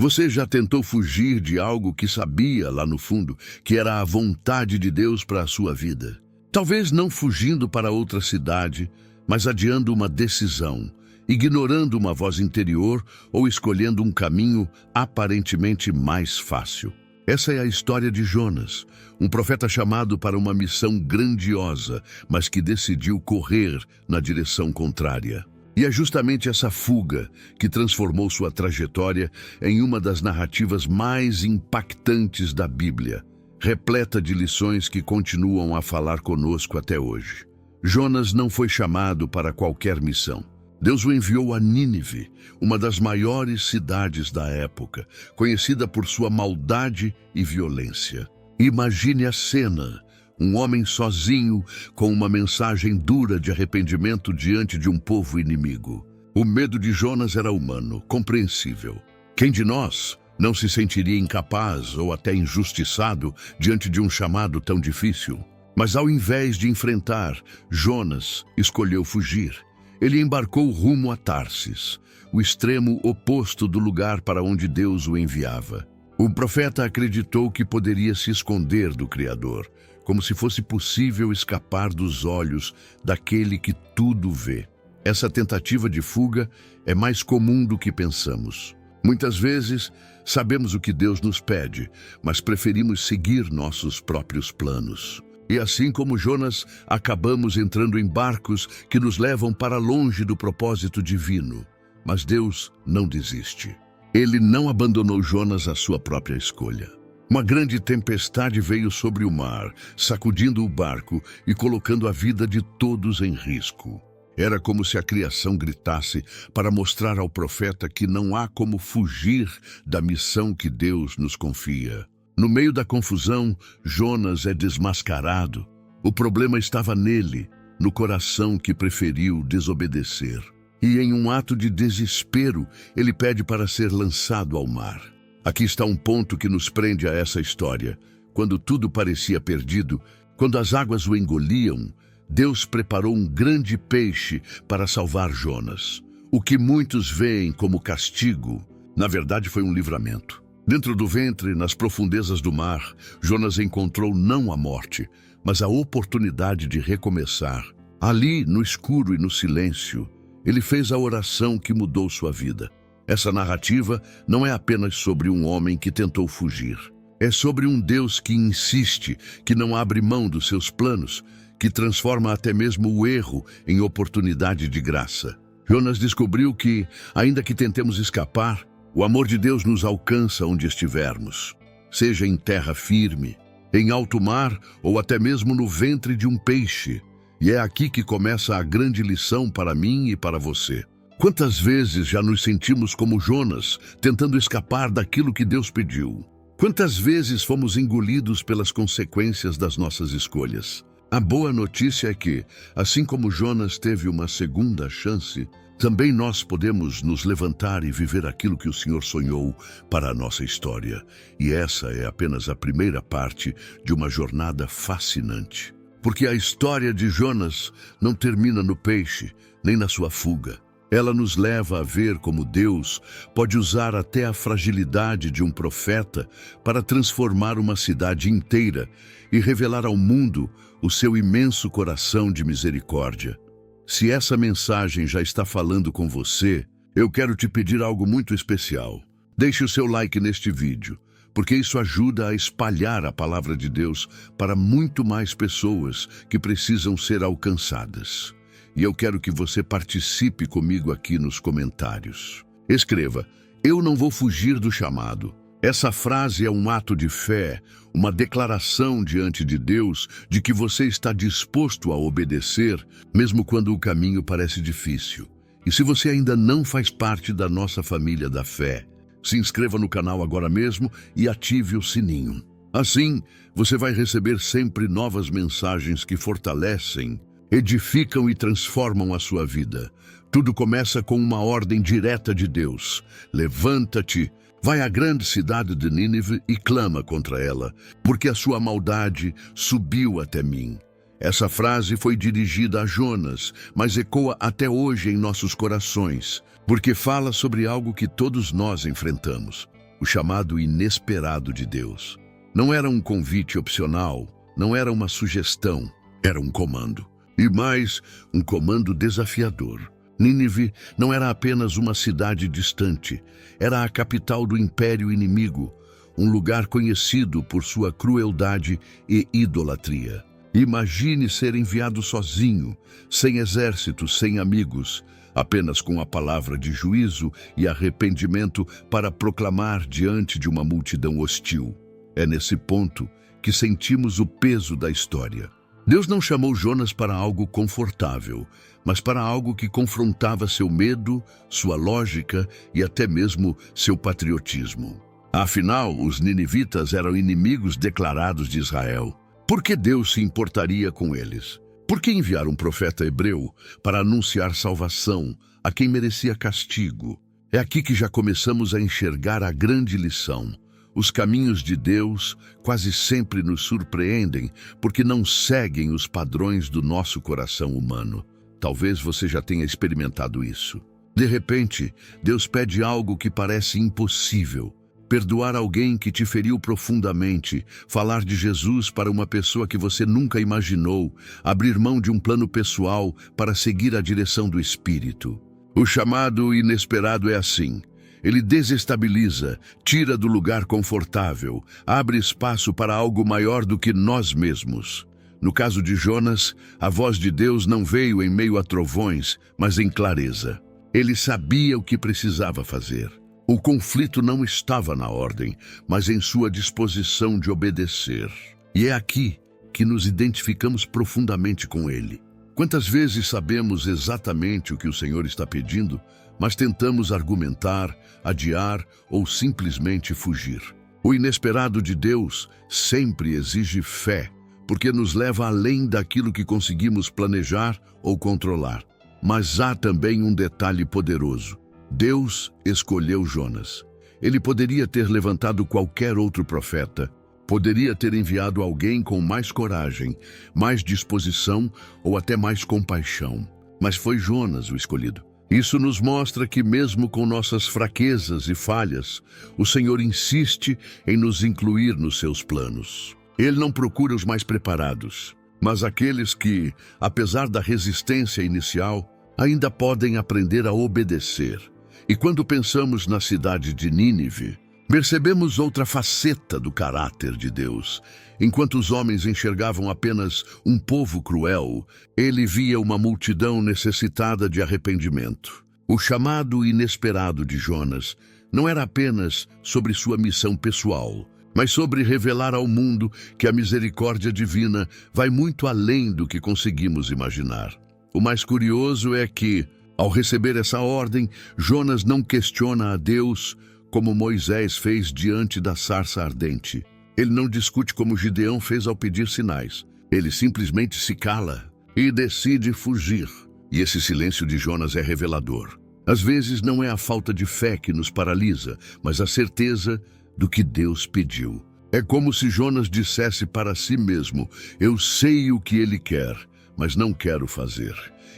Você já tentou fugir de algo que sabia lá no fundo que era a vontade de Deus para a sua vida? Talvez não fugindo para outra cidade, mas adiando uma decisão, ignorando uma voz interior ou escolhendo um caminho aparentemente mais fácil. Essa é a história de Jonas, um profeta chamado para uma missão grandiosa, mas que decidiu correr na direção contrária. E é justamente essa fuga que transformou sua trajetória em uma das narrativas mais impactantes da Bíblia, repleta de lições que continuam a falar conosco até hoje. Jonas não foi chamado para qualquer missão. Deus o enviou a Nínive, uma das maiores cidades da época, conhecida por sua maldade e violência. Imagine a cena: um homem sozinho com uma mensagem dura de arrependimento diante de um povo inimigo. O medo de Jonas era humano, compreensível. Quem de nós não se sentiria incapaz ou até injustiçado diante de um chamado tão difícil? Mas ao invés de enfrentar, Jonas escolheu fugir. Ele embarcou rumo a Tarsis, o extremo oposto do lugar para onde Deus o enviava. O profeta acreditou que poderia se esconder do Criador, como se fosse possível escapar dos olhos daquele que tudo vê. Essa tentativa de fuga é mais comum do que pensamos. Muitas vezes, sabemos o que Deus nos pede, mas preferimos seguir nossos próprios planos. E assim como Jonas, acabamos entrando em barcos que nos levam para longe do propósito divino. Mas Deus não desiste. Ele não abandonou Jonas à sua própria escolha. Uma grande tempestade veio sobre o mar, sacudindo o barco e colocando a vida de todos em risco. Era como se a criação gritasse para mostrar ao profeta que não há como fugir da missão que Deus nos confia. No meio da confusão, Jonas é desmascarado. O problema estava nele, no coração que preferiu desobedecer. E em um ato de desespero, ele pede para ser lançado ao mar. Aqui está um ponto que nos prende a essa história. Quando tudo parecia perdido, quando as águas o engoliam, Deus preparou um grande peixe para salvar Jonas. O que muitos veem como castigo, na verdade foi um livramento. Dentro do ventre, nas profundezas do mar, Jonas encontrou não a morte, mas a oportunidade de recomeçar. Ali, no escuro e no silêncio, ele fez a oração que mudou sua vida. Essa narrativa não é apenas sobre um homem que tentou fugir. É sobre um Deus que insiste, que não abre mão dos seus planos, que transforma até mesmo o erro em oportunidade de graça. Jonas descobriu que, ainda que tentemos escapar, o amor de Deus nos alcança onde estivermos, seja em terra firme, em alto mar ou até mesmo no ventre de um peixe. E é aqui que começa a grande lição para mim e para você. Quantas vezes já nos sentimos como Jonas, tentando escapar daquilo que Deus pediu? Quantas vezes fomos engolidos pelas consequências das nossas escolhas? A boa notícia é que, assim como Jonas teve uma segunda chance, também nós podemos nos levantar e viver aquilo que o Senhor sonhou para a nossa história. E essa é apenas a primeira parte de uma jornada fascinante. Porque a história de Jonas não termina no peixe, nem na sua fuga. Ela nos leva a ver como Deus pode usar até a fragilidade de um profeta para transformar uma cidade inteira e revelar ao mundo o seu imenso coração de misericórdia. Se essa mensagem já está falando com você, eu quero te pedir algo muito especial. Deixe o seu like neste vídeo, porque isso ajuda a espalhar a palavra de Deus para muito mais pessoas que precisam ser alcançadas. E eu quero que você participe comigo aqui nos comentários. Escreva: "Eu não vou fugir do chamado." Essa frase é um ato de fé, uma declaração diante de Deus de que você está disposto a obedecer, mesmo quando o caminho parece difícil. E se você ainda não faz parte da nossa família da fé, se inscreva no canal agora mesmo e ative o sininho. Assim, você vai receber sempre novas mensagens que fortalecem, edificam e transformam a sua vida. Tudo começa com uma ordem direta de Deus: levanta-te, vai à grande cidade de Nínive e clama contra ela, porque a sua maldade subiu até mim. Essa frase foi dirigida a Jonas, mas ecoa até hoje em nossos corações, porque fala sobre algo que todos nós enfrentamos: o chamado inesperado de Deus. Não era um convite opcional, não era uma sugestão, era um comando. E mais, um comando desafiador. Nínive não era apenas uma cidade distante, era a capital do império inimigo, um lugar conhecido por sua crueldade e idolatria. Imagine ser enviado sozinho, sem exército, sem amigos, apenas com a palavra de juízo e arrependimento para proclamar diante de uma multidão hostil. É nesse ponto que sentimos o peso da história. Deus não chamou Jonas para algo confortável, mas para algo que confrontava seu medo, sua lógica e até mesmo seu patriotismo. Afinal, os ninivitas eram inimigos declarados de Israel. Por que Deus se importaria com eles? Por que enviar um profeta hebreu para anunciar salvação a quem merecia castigo? É aqui que já começamos a enxergar a grande lição. Os caminhos de Deus quase sempre nos surpreendem porque não seguem os padrões do nosso coração humano. Talvez você já tenha experimentado isso. De repente, Deus pede algo que parece impossível. Perdoar alguém que te feriu profundamente, falar de Jesus para uma pessoa que você nunca imaginou, abrir mão de um plano pessoal para seguir a direção do Espírito. O chamado inesperado é assim. Ele desestabiliza, tira do lugar confortável, abre espaço para algo maior do que nós mesmos. No caso de Jonas, a voz de Deus não veio em meio a trovões, mas em clareza. Ele sabia o que precisava fazer. O conflito não estava na ordem, mas em sua disposição de obedecer. E é aqui que nos identificamos profundamente com ele. Quantas vezes sabemos exatamente o que o Senhor está pedindo, mas tentamos argumentar, adiar ou simplesmente fugir? O inesperado de Deus sempre exige fé, porque nos leva além daquilo que conseguimos planejar ou controlar. Mas há também um detalhe poderoso. Deus escolheu Jonas. Ele poderia ter levantado qualquer outro profeta, poderia ter enviado alguém com mais coragem, mais disposição ou até mais compaixão. Mas foi Jonas o escolhido. Isso nos mostra que mesmo com nossas fraquezas e falhas, o Senhor insiste em nos incluir nos seus planos. Ele não procura os mais preparados, mas aqueles que, apesar da resistência inicial, ainda podem aprender a obedecer. E quando pensamos na cidade de Nínive, percebemos outra faceta do caráter de Deus. Enquanto os homens enxergavam apenas um povo cruel, ele via uma multidão necessitada de arrependimento. O chamado inesperado de Jonas não era apenas sobre sua missão pessoal, mas sobre revelar ao mundo que a misericórdia divina vai muito além do que conseguimos imaginar. O mais curioso é que, ao receber essa ordem, Jonas não questiona a Deus como Moisés fez diante da sarça ardente. Ele não discute como Gideão fez ao pedir sinais. Ele simplesmente se cala e decide fugir. E esse silêncio de Jonas é revelador. Às vezes não é a falta de fé que nos paralisa, mas a certeza do que Deus pediu. É como se Jonas dissesse para si mesmo: eu sei o que ele quer, mas não quero fazer.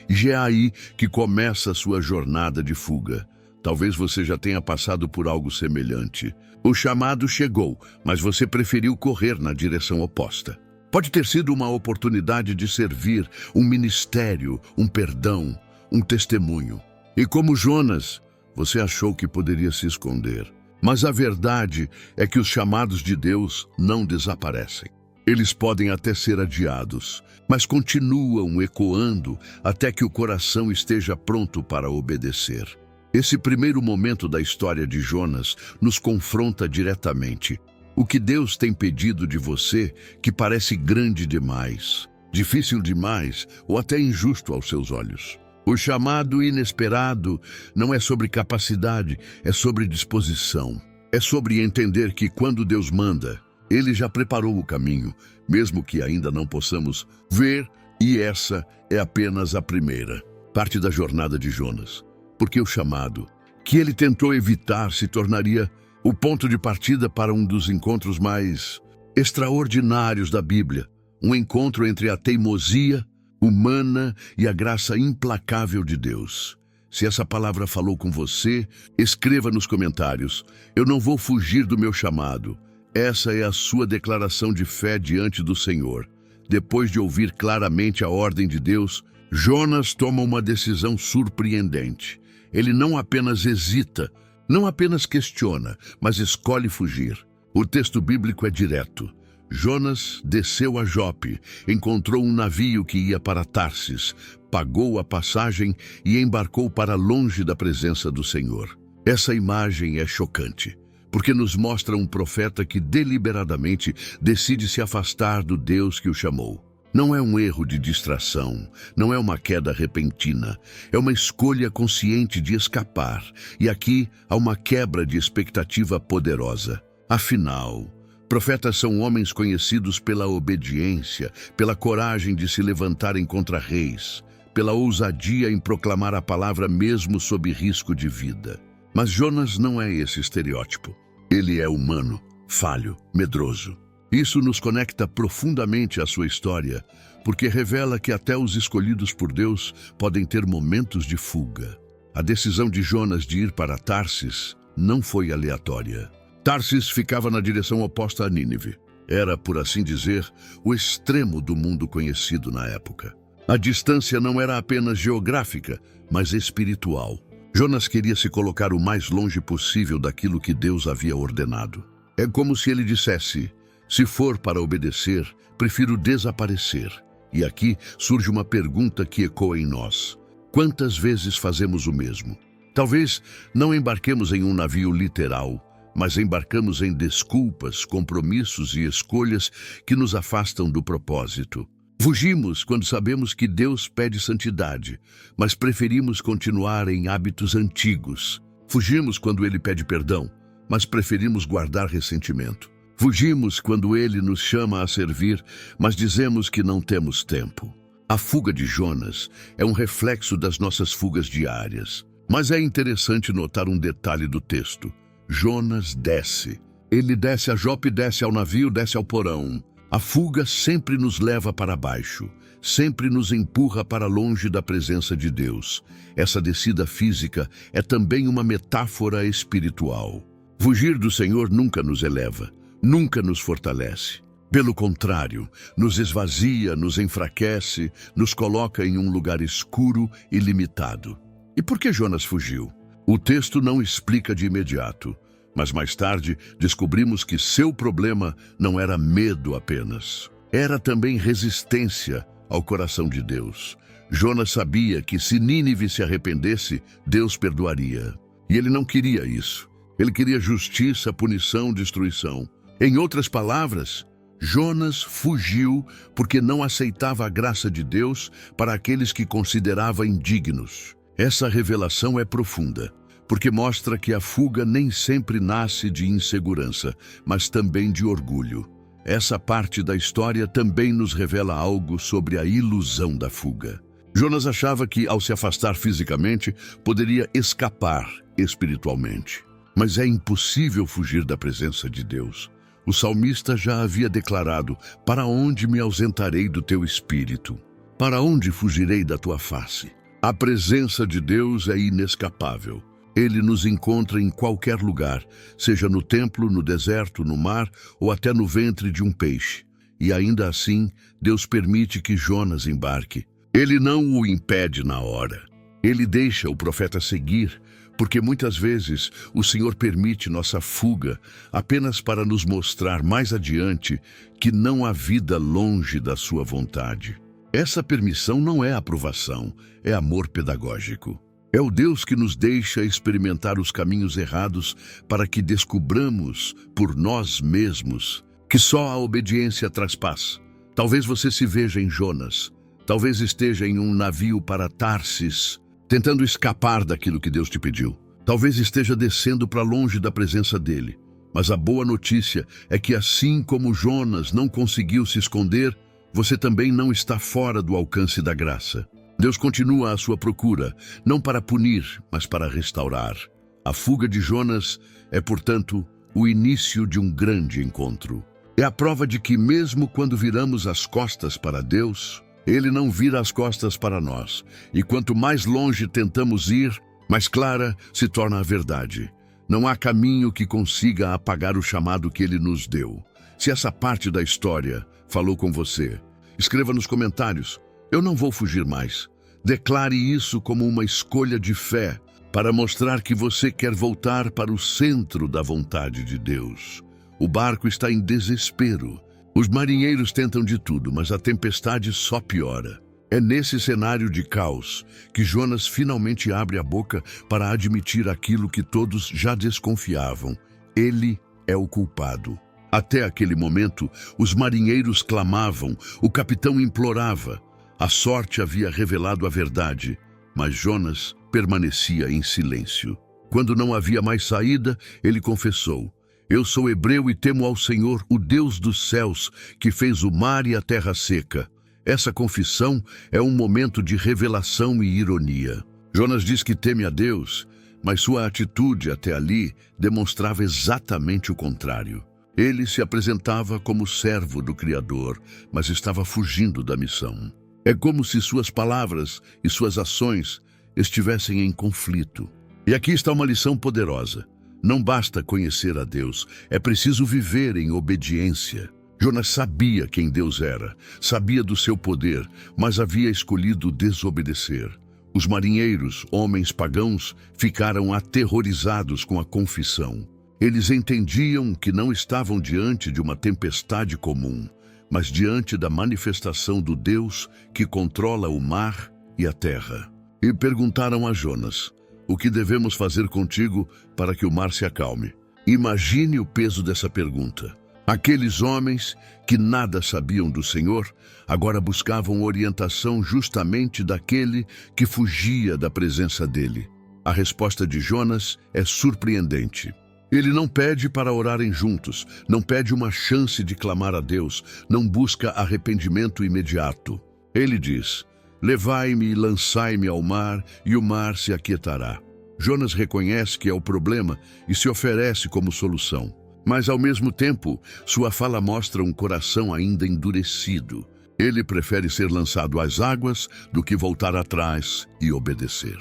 E já é aí que começa a sua jornada de fuga. Talvez você já tenha passado por algo semelhante. O chamado chegou, mas você preferiu correr na direção oposta. Pode ter sido uma oportunidade de servir, um ministério, um perdão, um testemunho. E como Jonas, você achou que poderia se esconder. Mas a verdade é que os chamados de Deus não desaparecem. Eles podem até ser adiados, mas continuam ecoando até que o coração esteja pronto para obedecer. Esse primeiro momento da história de Jonas nos confronta diretamente. O que Deus tem pedido de você que parece grande demais, difícil demais ou até injusto aos seus olhos. O chamado inesperado não é sobre capacidade, é sobre disposição. É sobre entender que quando Deus manda, Ele já preparou o caminho, mesmo que ainda não possamos ver, e essa é apenas a primeira parte da jornada de Jonas. Porque o chamado, que ele tentou evitar, se tornaria o ponto de partida para um dos encontros mais extraordinários da Bíblia. Um encontro entre a teimosia humana e a graça implacável de Deus. Se essa palavra falou com você, escreva nos comentários: eu não vou fugir do meu chamado. Essa é a sua declaração de fé diante do Senhor. Depois de ouvir claramente a ordem de Deus, Jonas toma uma decisão surpreendente. Ele não apenas hesita, não apenas questiona, mas escolhe fugir. O texto bíblico é direto. Jonas desceu a Jope, encontrou um navio que ia para Tarsis, pagou a passagem e embarcou para longe da presença do Senhor. Essa imagem é chocante, porque nos mostra um profeta que deliberadamente decide se afastar do Deus que o chamou. Não é um erro de distração, não é uma queda repentina, é uma escolha consciente de escapar. E aqui há uma quebra de expectativa poderosa. Afinal, profetas são homens conhecidos pela obediência, pela coragem de se levantarem contra reis, pela ousadia em proclamar a palavra mesmo sob risco de vida. Mas Jonas não é esse estereótipo. Ele é humano, falho, medroso. Isso nos conecta profundamente à sua história, porque revela que até os escolhidos por Deus podem ter momentos de fuga. A decisão de Jonas de ir para Tarsis não foi aleatória. Tarsis ficava na direção oposta a Nínive. Era, por assim dizer, o extremo do mundo conhecido na época. A distância não era apenas geográfica, mas espiritual. Jonas queria se colocar o mais longe possível daquilo que Deus havia ordenado. É como se ele dissesse: se for para obedecer, prefiro desaparecer. E aqui surge uma pergunta que ecoa em nós. Quantas vezes fazemos o mesmo? Talvez não embarquemos em um navio literal, mas embarcamos em desculpas, compromissos e escolhas que nos afastam do propósito. Fugimos quando sabemos que Deus pede santidade, mas preferimos continuar em hábitos antigos. Fugimos quando Ele pede perdão, mas preferimos guardar ressentimento. Fugimos quando Ele nos chama a servir, mas dizemos que não temos tempo. A fuga de Jonas é um reflexo das nossas fugas diárias. Mas é interessante notar um detalhe do texto. Jonas desce. Ele desce a Jope, desce ao navio, desce ao porão. A fuga sempre nos leva para baixo, sempre nos empurra para longe da presença de Deus. Essa descida física é também uma metáfora espiritual. Fugir do Senhor nunca nos eleva, nunca nos fortalece. Pelo contrário, nos esvazia, nos enfraquece, nos coloca em um lugar escuro e limitado. E por que Jonas fugiu? O texto não explica de imediato, mas mais tarde descobrimos que seu problema não era medo apenas. Era também resistência ao coração de Deus. Jonas sabia que se Nínive se arrependesse, Deus perdoaria. E ele não queria isso. Ele queria justiça, punição, destruição. Em outras palavras, Jonas fugiu porque não aceitava a graça de Deus para aqueles que considerava indignos. Essa revelação é profunda, porque mostra que a fuga nem sempre nasce de insegurança, mas também de orgulho. Essa parte da história também nos revela algo sobre a ilusão da fuga. Jonas achava que, ao se afastar fisicamente, poderia escapar espiritualmente. Mas é impossível fugir da presença de Deus. O salmista já havia declarado: para onde me ausentarei do teu espírito? Para onde fugirei da tua face? A presença de Deus é inescapável. Ele nos encontra em qualquer lugar, seja no templo, no deserto, no mar ou até no ventre de um peixe. E ainda assim, Deus permite que Jonas embarque. Ele não o impede na hora. Ele deixa o profeta seguir, porque muitas vezes o Senhor permite nossa fuga apenas para nos mostrar mais adiante que não há vida longe da sua vontade. Essa permissão não é aprovação, é amor pedagógico. É o Deus que nos deixa experimentar os caminhos errados para que descubramos por nós mesmos que só a obediência traz paz. Talvez você se veja em Jonas, talvez esteja em um navio para Tarsis, tentando escapar daquilo que Deus te pediu. Talvez esteja descendo para longe da presença dele. Mas a boa notícia é que assim como Jonas não conseguiu se esconder, você também não está fora do alcance da graça. Deus continua à sua procura, não para punir, mas para restaurar. A fuga de Jonas é, portanto, o início de um grande encontro. É a prova de que mesmo quando viramos as costas para Deus, Ele não vira as costas para nós, e quanto mais longe tentamos ir, mais clara se torna a verdade. Não há caminho que consiga apagar o chamado que ele nos deu. Se essa parte da história falou com você, escreva nos comentários: eu não vou fugir mais. Declare isso como uma escolha de fé, para mostrar que você quer voltar para o centro da vontade de Deus. O barco está em desespero. Os marinheiros tentam de tudo, mas a tempestade só piora. É nesse cenário de caos que Jonas finalmente abre a boca para admitir aquilo que todos já desconfiavam. Ele é o culpado. Até aquele momento, os marinheiros clamavam, o capitão implorava. A sorte havia revelado a verdade, mas Jonas permanecia em silêncio. Quando não havia mais saída, ele confessou: eu sou hebreu e temo ao Senhor, o Deus dos céus, que fez o mar e a terra seca. Essa confissão é um momento de revelação e ironia. Jonas diz que teme a Deus, mas sua atitude até ali demonstrava exatamente o contrário. Ele se apresentava como servo do Criador, mas estava fugindo da missão. É como se suas palavras e suas ações estivessem em conflito. E aqui está uma lição poderosa. Não basta conhecer a Deus, é preciso viver em obediência. Jonas sabia quem Deus era, sabia do seu poder, mas havia escolhido desobedecer. Os marinheiros, homens pagãos, ficaram aterrorizados com a confissão. Eles entendiam que não estavam diante de uma tempestade comum, mas diante da manifestação do Deus que controla o mar e a terra. E perguntaram a Jonas: o que devemos fazer contigo para que o mar se acalme? Imagine o peso dessa pergunta. Aqueles homens que nada sabiam do Senhor, agora buscavam orientação justamente daquele que fugia da presença dele. A resposta de Jonas é surpreendente. Ele não pede para orarem juntos, não pede uma chance de clamar a Deus, não busca arrependimento imediato. Ele diz: levai-me e lançai-me ao mar, e o mar se aquietará. Jonas reconhece que é o problema e se oferece como solução. Mas, ao mesmo tempo, sua fala mostra um coração ainda endurecido. Ele prefere ser lançado às águas do que voltar atrás e obedecer.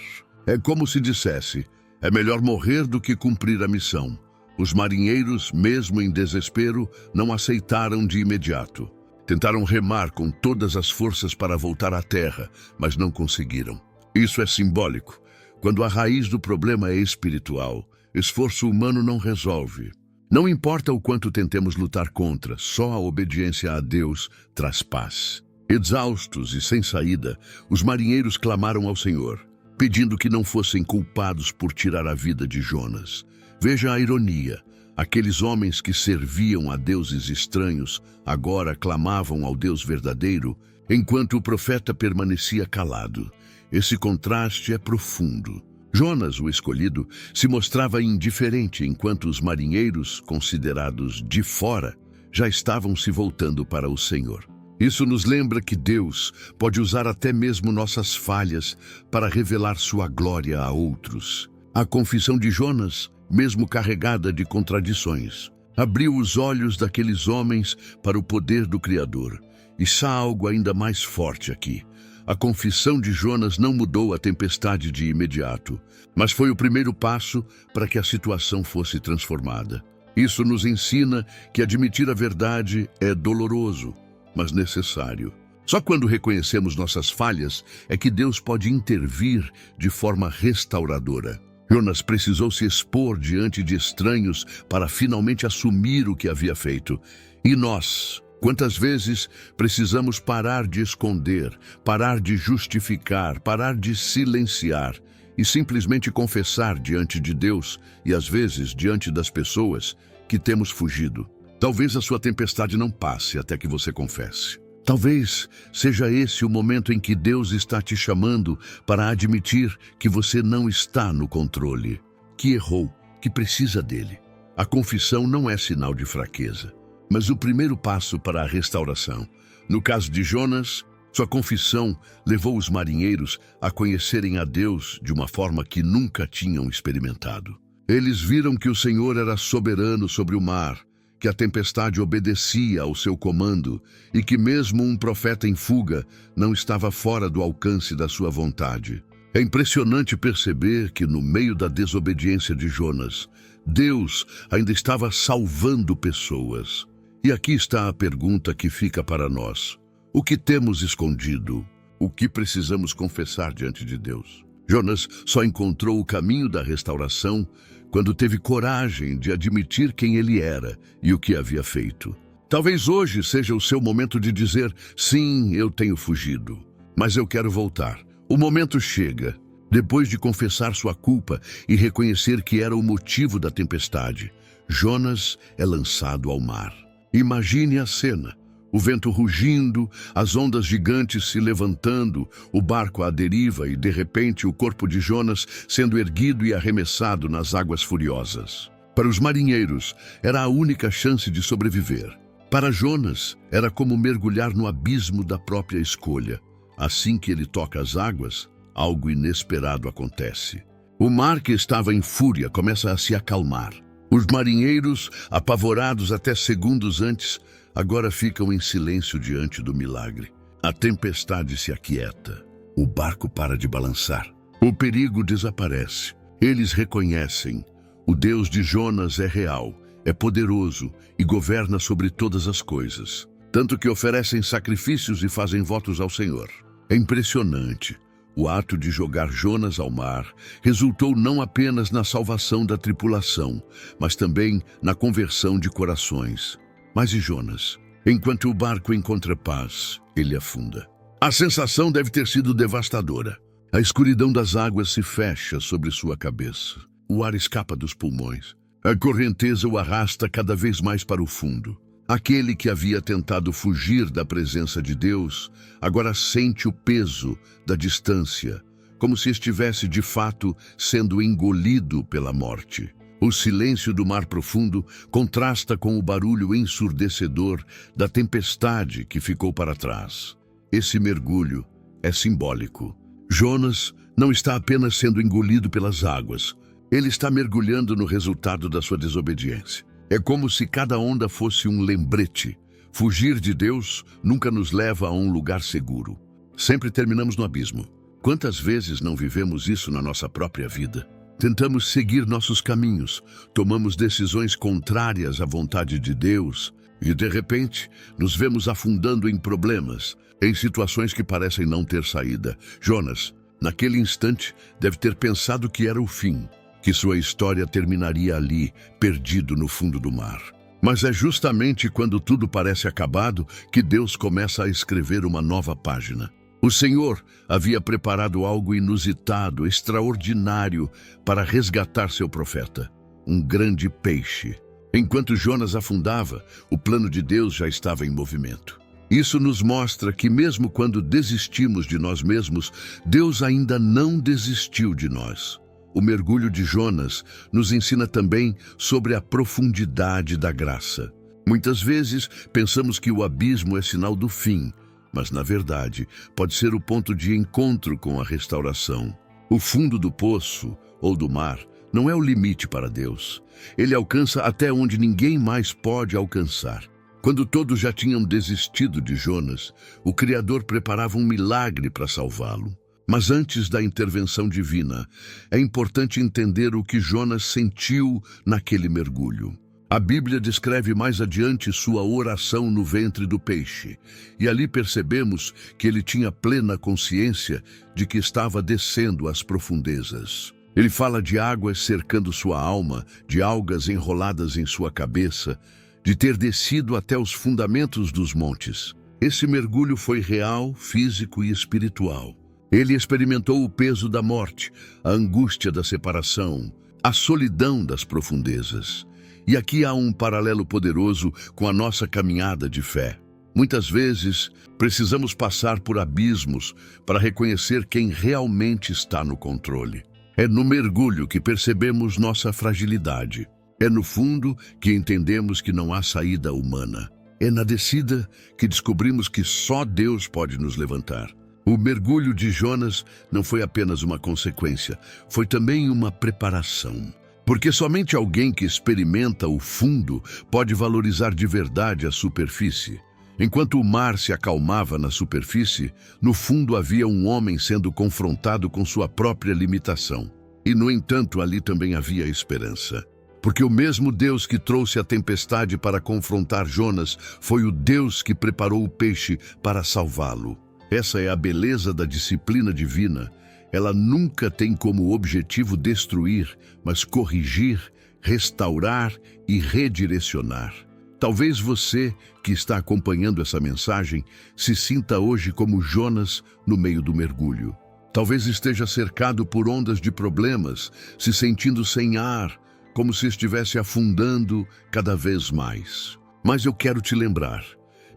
É como se dissesse: é melhor morrer do que cumprir a missão. Os marinheiros, mesmo em desespero, não aceitaram de imediato. Tentaram remar com todas as forças para voltar à terra, mas não conseguiram. Isso é simbólico. Quando a raiz do problema é espiritual, esforço humano não resolve. Não importa o quanto tentemos lutar contra, só a obediência a Deus traz paz. Exaustos e sem saída, os marinheiros clamaram ao Senhor, pedindo que não fossem culpados por tirar a vida de Jonas. Veja a ironia. Aqueles homens que serviam a deuses estranhos agora clamavam ao Deus verdadeiro, enquanto o profeta permanecia calado. Esse contraste é profundo. Jonas, o escolhido, se mostrava indiferente enquanto os marinheiros, considerados de fora, já estavam se voltando para o Senhor. Isso nos lembra que Deus pode usar até mesmo nossas falhas para revelar sua glória a outros. A confissão de Jonas, mesmo carregada de contradições, abriu os olhos daqueles homens para o poder do Criador. E há algo ainda mais forte aqui. A confissão de Jonas não mudou a tempestade de imediato, mas foi o primeiro passo para que a situação fosse transformada. Isso nos ensina que admitir a verdade é doloroso, mas necessário. Só quando reconhecemos nossas falhas é que Deus pode intervir de forma restauradora. Jonas precisou se expor diante de estranhos para finalmente assumir o que havia feito. E nós? Quantas vezes precisamos parar de esconder, parar de justificar, parar de silenciar e simplesmente confessar diante de Deus e às vezes diante das pessoas que temos fugido? Talvez a sua tempestade não passe até que você confesse. Talvez seja esse o momento em que Deus está te chamando para admitir que você não está no controle, que errou, que precisa dele. A confissão não é sinal de fraqueza, mas o primeiro passo para a restauração. No caso de Jonas, sua confissão levou os marinheiros a conhecerem a Deus de uma forma que nunca tinham experimentado. Eles viram que o Senhor era soberano sobre o mar, que a tempestade obedecia ao seu comando e que mesmo um profeta em fuga não estava fora do alcance da sua vontade. É impressionante perceber que, no meio da desobediência de Jonas, Deus ainda estava salvando pessoas. E aqui está a pergunta que fica para nós: o que temos escondido? O que precisamos confessar diante de Deus? Jonas só encontrou o caminho da restauração quando teve coragem de admitir quem ele era e o que havia feito. Talvez hoje seja o seu momento de dizer: sim, eu tenho fugido, mas eu quero voltar. O momento chega. Depois de confessar sua culpa e reconhecer que era o motivo da tempestade, Jonas é lançado ao mar. Imagine a cena. O vento rugindo, as ondas gigantes se levantando, o barco à deriva e, de repente, o corpo de Jonas sendo erguido e arremessado nas águas furiosas. Para os marinheiros, era a única chance de sobreviver. Para Jonas, era como mergulhar no abismo da própria escolha. Assim que ele toca as águas, algo inesperado acontece. O mar, que estava em fúria, começa a se acalmar. Os marinheiros, apavorados até segundos antes, agora ficam em silêncio diante do milagre. A tempestade se aquieta. O barco para de balançar. O perigo desaparece. Eles reconhecem: o Deus de Jonas é real, é poderoso e governa sobre todas as coisas. Tanto que oferecem sacrifícios e fazem votos ao Senhor. É impressionante. O ato de jogar Jonas ao mar resultou não apenas na salvação da tripulação, mas também na conversão de corações. Mas e Jonas? Enquanto o barco encontra paz, ele afunda. A sensação deve ter sido devastadora. A escuridão das águas se fecha sobre sua cabeça. O ar escapa dos pulmões. A correnteza o arrasta cada vez mais para o fundo. Aquele que havia tentado fugir da presença de Deus, agora sente o peso da distância, como se estivesse de fato sendo engolido pela morte. O silêncio do mar profundo contrasta com o barulho ensurdecedor da tempestade que ficou para trás. Esse mergulho é simbólico. Jonas não está apenas sendo engolido pelas águas, ele está mergulhando no resultado da sua desobediência. É como se cada onda fosse um lembrete. Fugir de Deus nunca nos leva a um lugar seguro. Sempre terminamos no abismo. Quantas vezes não vivemos isso na nossa própria vida? Tentamos seguir nossos caminhos, tomamos decisões contrárias à vontade de Deus e, de repente, nos vemos afundando em problemas, em situações que parecem não ter saída. Jonas, naquele instante, deve ter pensado que era o fim, que sua história terminaria ali, perdido no fundo do mar. Mas é justamente quando tudo parece acabado que Deus começa a escrever uma nova página. O Senhor havia preparado algo inusitado, extraordinário, para resgatar seu profeta: um grande peixe. Enquanto Jonas afundava, o plano de Deus já estava em movimento. Isso nos mostra que mesmo quando desistimos de nós mesmos, Deus ainda não desistiu de nós. O mergulho de Jonas nos ensina também sobre a profundidade da graça. Muitas vezes pensamos que o abismo é sinal do fim, mas na verdade pode ser o ponto de encontro com a restauração. O fundo do poço ou do mar não é o limite para Deus. Ele alcança até onde ninguém mais pode alcançar. Quando todos já tinham desistido de Jonas, o Criador preparava um milagre para salvá-lo. Mas antes da intervenção divina, é importante entender o que Jonas sentiu naquele mergulho. A Bíblia descreve mais adiante sua oração no ventre do peixe, e ali percebemos que ele tinha plena consciência de que estava descendo às profundezas. Ele fala de águas cercando sua alma, de algas enroladas em sua cabeça, de ter descido até os fundamentos dos montes. Esse mergulho foi real, físico e espiritual. Ele experimentou o peso da morte, a angústia da separação, a solidão das profundezas. E aqui há um paralelo poderoso com a nossa caminhada de fé. Muitas vezes, precisamos passar por abismos para reconhecer quem realmente está no controle. É no mergulho que percebemos nossa fragilidade. É no fundo que entendemos que não há saída humana. É na descida que descobrimos que só Deus pode nos levantar. O mergulho de Jonas não foi apenas uma consequência, foi também uma preparação. Porque somente alguém que experimenta o fundo pode valorizar de verdade a superfície. Enquanto o mar se acalmava na superfície, no fundo havia um homem sendo confrontado com sua própria limitação. E, no entanto, ali também havia esperança. Porque o mesmo Deus que trouxe a tempestade para confrontar Jonas foi o Deus que preparou o peixe para salvá-lo. Essa é a beleza da disciplina divina. Ela nunca tem como objetivo destruir, mas corrigir, restaurar e redirecionar. Talvez você, que está acompanhando essa mensagem, se sinta hoje como Jonas no meio do mergulho. Talvez esteja cercado por ondas de problemas, se sentindo sem ar, como se estivesse afundando cada vez mais. Mas eu quero te lembrar,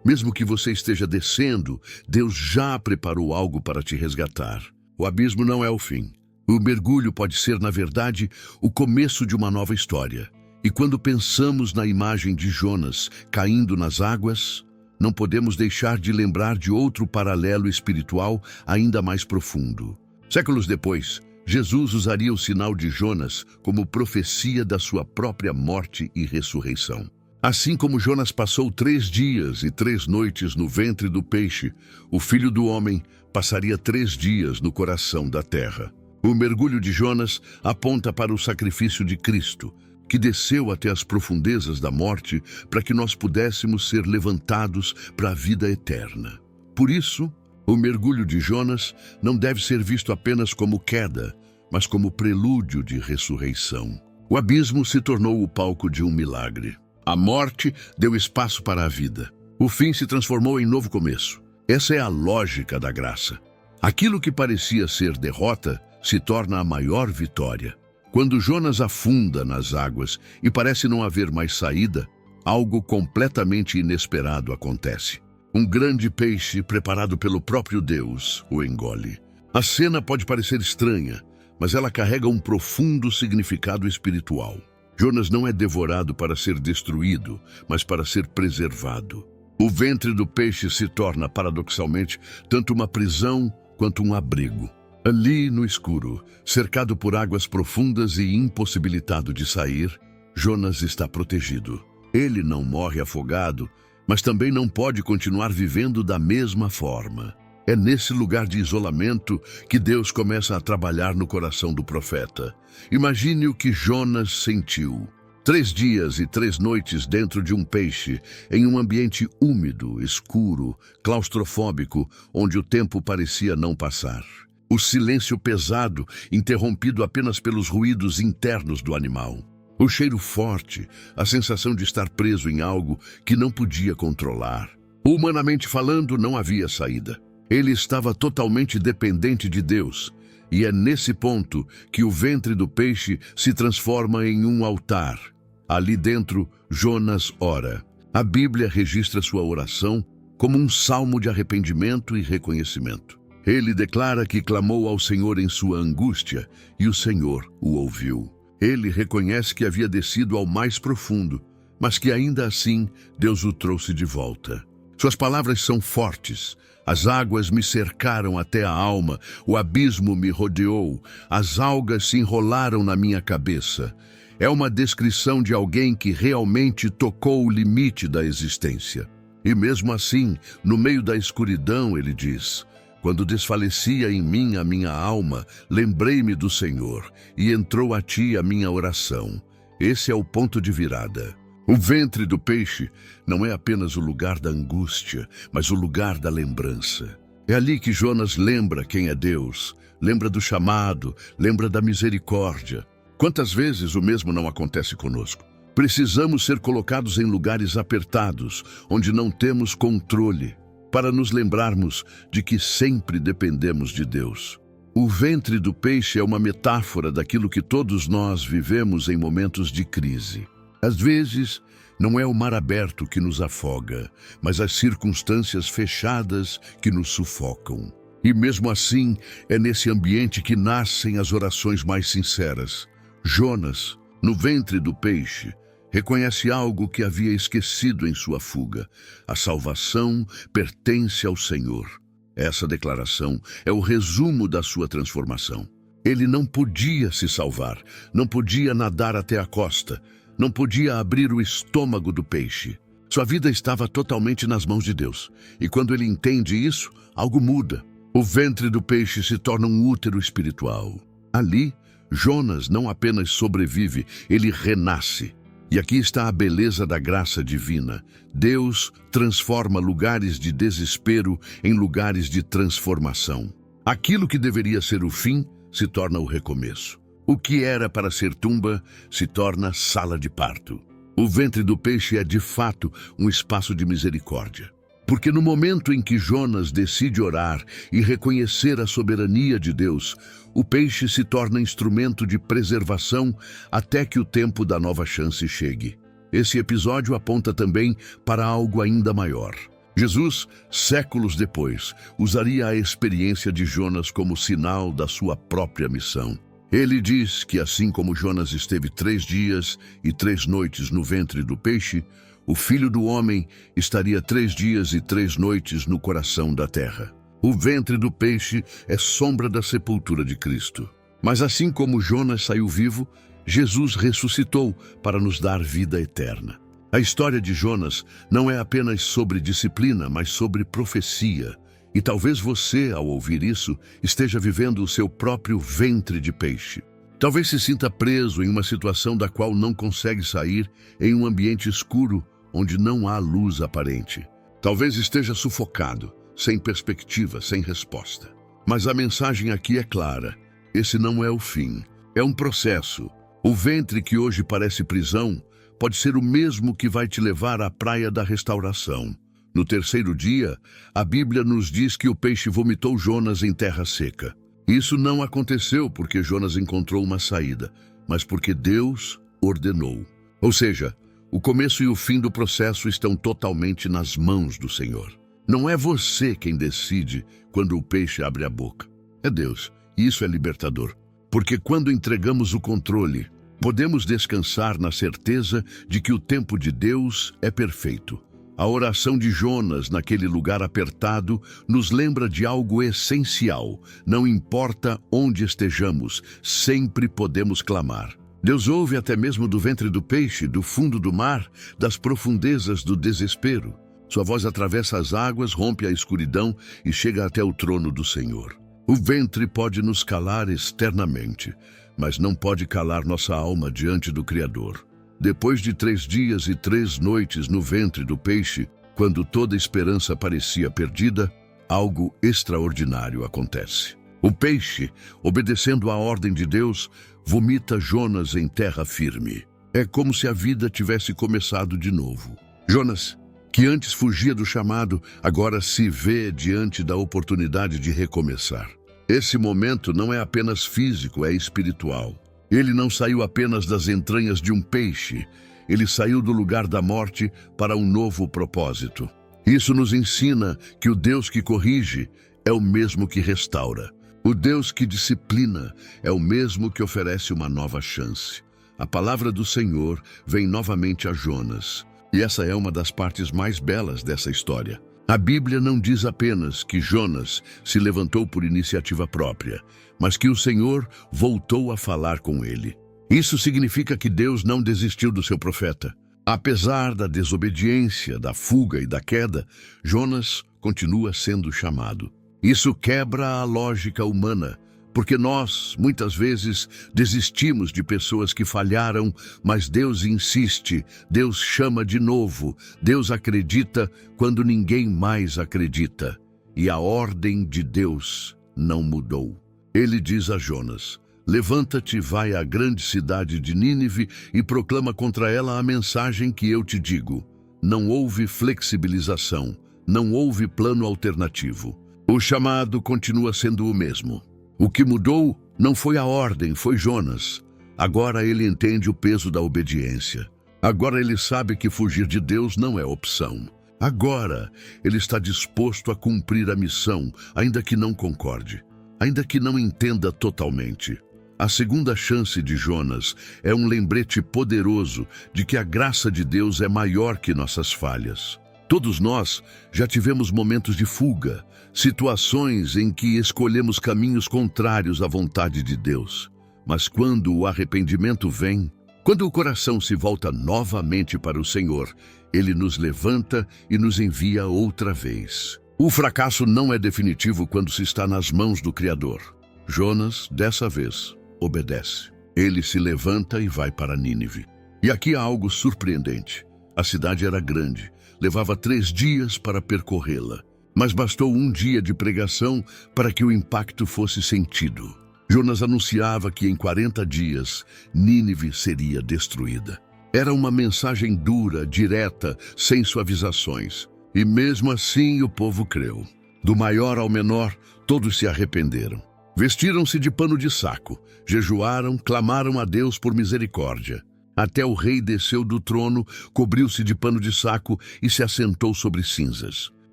mesmo que você esteja descendo, Deus já preparou algo para te resgatar. O abismo não é o fim. O mergulho pode ser, na verdade, o começo de uma nova história. E quando pensamos na imagem de Jonas caindo nas águas, não podemos deixar de lembrar de outro paralelo espiritual ainda mais profundo. Séculos depois, Jesus usaria o sinal de Jonas como profecia da sua própria morte e ressurreição. Assim como Jonas passou 3 dias e 3 noites no ventre do peixe, o Filho do Homem passaria 3 dias no coração da terra. O mergulho de Jonas aponta para o sacrifício de Cristo, que desceu até as profundezas da morte para que nós pudéssemos ser levantados para a vida eterna. Por isso, o mergulho de Jonas não deve ser visto apenas como queda, mas como prelúdio de ressurreição. O abismo se tornou o palco de um milagre. A morte deu espaço para a vida. O fim se transformou em novo começo. Essa é a lógica da graça. Aquilo que parecia ser derrota se torna a maior vitória. Quando Jonas afunda nas águas e parece não haver mais saída, algo completamente inesperado acontece. Um grande peixe, preparado pelo próprio Deus, o engole. A cena pode parecer estranha, mas ela carrega um profundo significado espiritual. Jonas não é devorado para ser destruído, mas para ser preservado. O ventre do peixe se torna, paradoxalmente, tanto uma prisão quanto um abrigo. Ali, no escuro, cercado por águas profundas e impossibilitado de sair, Jonas está protegido. Ele não morre afogado, mas também não pode continuar vivendo da mesma forma. É nesse lugar de isolamento que Deus começa a trabalhar no coração do profeta. Imagine o que Jonas sentiu. 3 dias e 3 noites dentro de um peixe, em um ambiente úmido, escuro, claustrofóbico, onde o tempo parecia não passar. O silêncio pesado, interrompido apenas pelos ruídos internos do animal. O cheiro forte, a sensação de estar preso em algo que não podia controlar. Humanamente falando, não havia saída. Ele estava totalmente dependente de Deus. E é nesse ponto que o ventre do peixe se transforma em um altar. Ali dentro, Jonas ora. A Bíblia registra sua oração como um salmo de arrependimento e reconhecimento. Ele declara que clamou ao Senhor em sua angústia, e o Senhor o ouviu. Ele reconhece que havia descido ao mais profundo, mas que ainda assim Deus o trouxe de volta. Suas palavras são fortes. As águas me cercaram até a alma, o abismo me rodeou, as algas se enrolaram na minha cabeça. É uma descrição de alguém que realmente tocou o limite da existência. E mesmo assim, no meio da escuridão, ele diz: quando desfalecia em mim a minha alma, lembrei-me do Senhor, e entrou a ti a minha oração. Esse é o ponto de virada. O ventre do peixe não é apenas o lugar da angústia, mas o lugar da lembrança. É ali que Jonas lembra quem é Deus, lembra do chamado, lembra da misericórdia. Quantas vezes o mesmo não acontece conosco? Precisamos ser colocados em lugares apertados, onde não temos controle, para nos lembrarmos de que sempre dependemos de Deus. O ventre do peixe é uma metáfora daquilo que todos nós vivemos em momentos de crise. Às vezes, não é o mar aberto que nos afoga, mas as circunstâncias fechadas que nos sufocam. E mesmo assim, é nesse ambiente que nascem as orações mais sinceras. Jonas, no ventre do peixe, reconhece algo que havia esquecido em sua fuga. A salvação pertence ao Senhor. Essa declaração é o resumo da sua transformação. Ele não podia se salvar, não podia nadar até a costa, não podia abrir o estômago do peixe. Sua vida estava totalmente nas mãos de Deus. E quando ele entende isso, algo muda. O ventre do peixe se torna um útero espiritual. Ali, Jonas não apenas sobrevive, ele renasce. E aqui está a beleza da graça divina. Deus transforma lugares de desespero em lugares de transformação. Aquilo que deveria ser o fim se torna o recomeço. O que era para ser tumba se torna sala de parto. O ventre do peixe é, de fato, um espaço de misericórdia. Porque no momento em que Jonas decide orar e reconhecer a soberania de Deus, o peixe se torna instrumento de preservação até que o tempo da nova chance chegue. Esse episódio aponta também para algo ainda maior. Jesus, séculos depois, usaria a experiência de Jonas como sinal da sua própria missão. Ele diz que assim como Jonas esteve 3 dias e 3 noites no ventre do peixe, o Filho do Homem estaria 3 dias e 3 noites no coração da terra. O ventre do peixe é sombra da sepultura de Cristo. Mas assim como Jonas saiu vivo, Jesus ressuscitou para nos dar vida eterna. A história de Jonas não é apenas sobre disciplina, mas sobre profecia. E talvez você, ao ouvir isso, esteja vivendo o seu próprio ventre de peixe. Talvez se sinta preso em uma situação da qual não consegue sair, em um ambiente escuro, onde não há luz aparente. Talvez esteja sufocado, sem perspectiva, sem resposta. Mas a mensagem aqui é clara. Esse não é o fim. É um processo. O ventre que hoje parece prisão pode ser o mesmo que vai te levar à praia da restauração. No 3º dia, a Bíblia nos diz que o peixe vomitou Jonas em terra seca. Isso não aconteceu porque Jonas encontrou uma saída, mas porque Deus ordenou. Ou seja, o começo e o fim do processo estão totalmente nas mãos do Senhor. Não é você quem decide quando o peixe abre a boca. É Deus, e isso é libertador. Porque quando entregamos o controle, podemos descansar na certeza de que o tempo de Deus é perfeito. A oração de Jonas naquele lugar apertado nos lembra de algo essencial. Não importa onde estejamos, sempre podemos clamar. Deus ouve até mesmo do ventre do peixe, do fundo do mar, das profundezas do desespero. Sua voz atravessa as águas, rompe a escuridão e chega até o trono do Senhor. O ventre pode nos calar externamente, mas não pode calar nossa alma diante do Criador. Depois de 3 dias e 3 noites no ventre do peixe, quando toda esperança parecia perdida, algo extraordinário acontece. O peixe, obedecendo à ordem de Deus, vomita Jonas em terra firme. É como se a vida tivesse começado de novo. Jonas, que antes fugia do chamado, agora se vê diante da oportunidade de recomeçar. Esse momento não é apenas físico, é espiritual. Ele não saiu apenas das entranhas de um peixe, ele saiu do lugar da morte para um novo propósito. Isso nos ensina que o Deus que corrige é o mesmo que restaura. O Deus que disciplina é o mesmo que oferece uma nova chance. A palavra do Senhor vem novamente a Jonas. E essa é uma das partes mais belas dessa história. A Bíblia não diz apenas que Jonas se levantou por iniciativa própria, mas que o Senhor voltou a falar com ele. Isso significa que Deus não desistiu do seu profeta. Apesar da desobediência, da fuga e da queda, Jonas continua sendo chamado. Isso quebra a lógica humana, porque nós, muitas vezes, desistimos de pessoas que falharam, mas Deus insiste, Deus chama de novo, Deus acredita quando ninguém mais acredita. E a ordem de Deus não mudou. Ele diz a Jonas: levanta-te, vai à grande cidade de Nínive e proclama contra ela a mensagem que eu te digo. Não houve flexibilização, não houve plano alternativo. O chamado continua sendo o mesmo. O que mudou não foi a ordem, foi Jonas. Agora ele entende o peso da obediência. Agora ele sabe que fugir de Deus não é opção. Agora ele está disposto a cumprir a missão, ainda que não concorde, ainda que não entenda totalmente. A segunda chance de Jonas é um lembrete poderoso de que a graça de Deus é maior que nossas falhas. Todos nós já tivemos momentos de fuga, situações em que escolhemos caminhos contrários à vontade de Deus. Mas quando o arrependimento vem, quando o coração se volta novamente para o Senhor, Ele nos levanta e nos envia outra vez. O fracasso não é definitivo quando se está nas mãos do Criador. Jonas, dessa vez, obedece. Ele se levanta e vai para Nínive. E aqui há algo surpreendente. A cidade era grande, levava 3 dias para percorrê-la, mas bastou um dia de pregação para que o impacto fosse sentido. Jonas anunciava que em 40 dias Nínive seria destruída. Era uma mensagem dura, direta, sem suavizações. E mesmo assim o povo creu. Do maior ao menor, todos se arrependeram. Vestiram-se de pano de saco, jejuaram, clamaram a Deus por misericórdia. Até o rei desceu do trono, cobriu-se de pano de saco e se assentou sobre cinzas.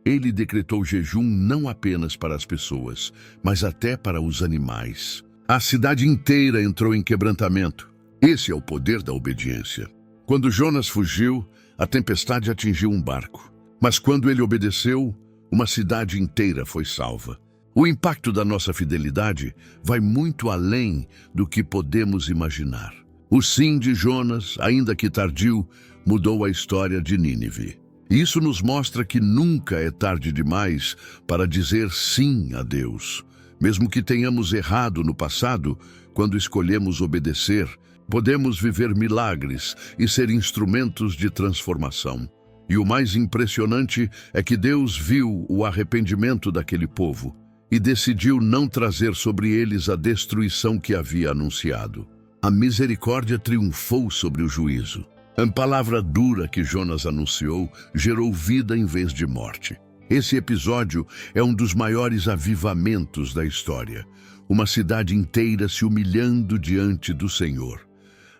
Ele decretou jejum não apenas para as pessoas, mas até para os animais. A cidade inteira entrou em quebrantamento. Esse é o poder da obediência. Quando Jonas fugiu, a tempestade atingiu um barco. Mas quando ele obedeceu, uma cidade inteira foi salva. O impacto da nossa fidelidade vai muito além do que podemos imaginar. O sim de Jonas, ainda que tardio, mudou a história de Nínive. Isso nos mostra que nunca é tarde demais para dizer sim a Deus. Mesmo que tenhamos errado no passado, quando escolhemos obedecer, podemos viver milagres e ser instrumentos de transformação. E o mais impressionante é que Deus viu o arrependimento daquele povo e decidiu não trazer sobre eles a destruição que havia anunciado. A misericórdia triunfou sobre o juízo. A palavra dura que Jonas anunciou gerou vida em vez de morte. Esse episódio é um dos maiores avivamentos da história. Uma cidade inteira se humilhando diante do Senhor.